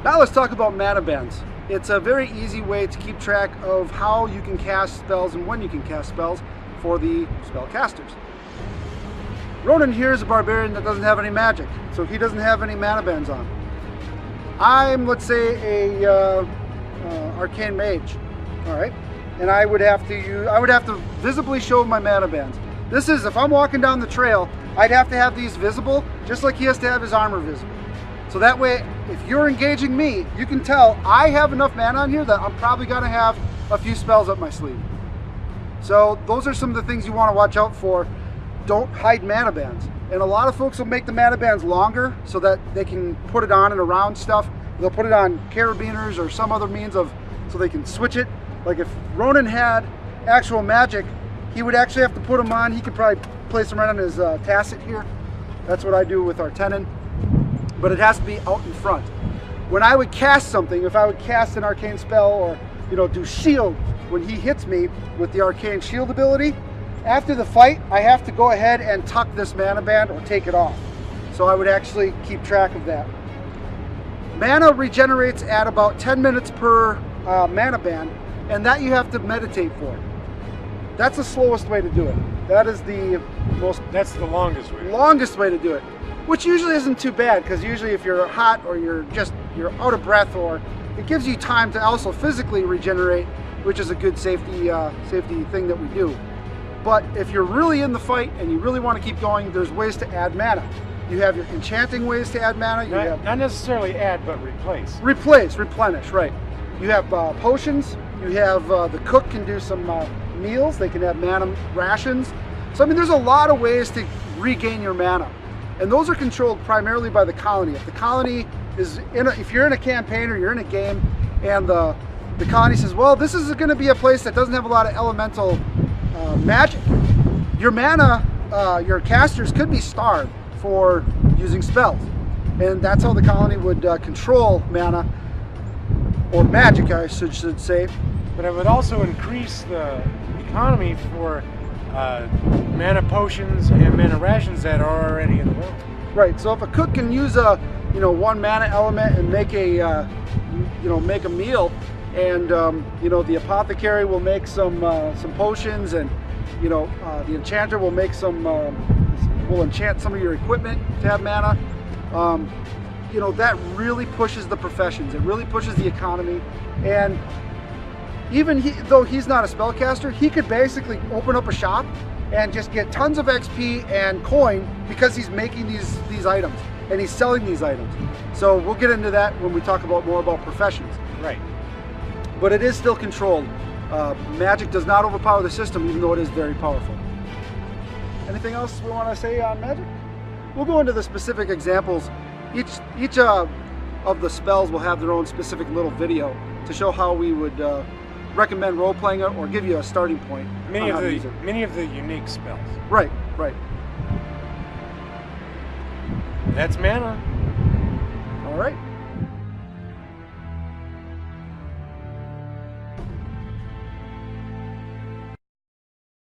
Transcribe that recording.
Now let's talk about mana bands. It's a very easy way to keep track of how you can cast spells and when you can cast spells for the spellcasters. Ronan here is a barbarian that doesn't have any magic, so he doesn't have any mana bands on. I'm, let's say, a arcane mage, all right, and I would have to visibly show my mana bands. This is, if I'm walking down the trail, I'd have to have these visible, just like he has to have his armor visible. So that way, if you're engaging me, you can tell I have enough mana on here that I'm probably gonna have a few spells up my sleeve. So those are some of the things you want to watch out for. Don't hide mana bands. And a lot of folks will make the mana bands longer so that they can put it on and around stuff. They'll put it on carabiners or some other means of, so they can switch it. Like if Ronan had actual magic, he would actually have to put them on. He could probably place them right on his tacet here. That's what I do with our tenon. But it has to be out in front. When I would cast something, if I would cast an arcane spell or do shield, when he hits me with the arcane shield ability, after the fight, I have to go ahead and tuck this mana band or take it off. So I would actually keep track of that. Mana regenerates at about 10 minutes per mana band, and that you have to meditate for. That's the slowest way to do it. That is the That's the longest way. Longest way to do it, which usually isn't too bad, because usually if you're hot or you're out of breath, or it gives you time to also physically regenerate, which is a good safety thing that we do. But if you're really in the fight and you really want to keep going, there's ways to add mana. You have your enchanting ways to add mana. Not necessarily add, but replace. Replenish, right. You have potions. You have the cook can do some meals. They can have mana rations. So I mean, there's a lot of ways to regain your mana. And those are controlled primarily by the colony. If the colony is if you're in a campaign or you're in a game and the colony says, well, this is going to be a place that doesn't have a lot of elemental magic, your mana, your casters could be starved for using spells. And that's how the colony would control mana, or magic I should say. But it would also increase the economy for mana potions and mana rations that are already in the world. Right, so if a cook can use a one mana element and make a make a meal, and the apothecary will make some potions, and the enchanter will make will enchant some of your equipment to have mana. That really pushes the professions. It really pushes the economy. And even though he's not a spellcaster, he could basically open up a shop and just get tons of XP and coin because he's making these items and he's selling these items. So we'll get into that when we talk more about professions. Right. But it is still controlled. Magic does not overpower the system, even though it is very powerful. Anything else we want to say on magic? We'll go into the specific examples. Each of the spells will have their own specific little video to show how we would recommend role-playing it or give you a starting point. Many of the unique spells. Right. That's mana. All right.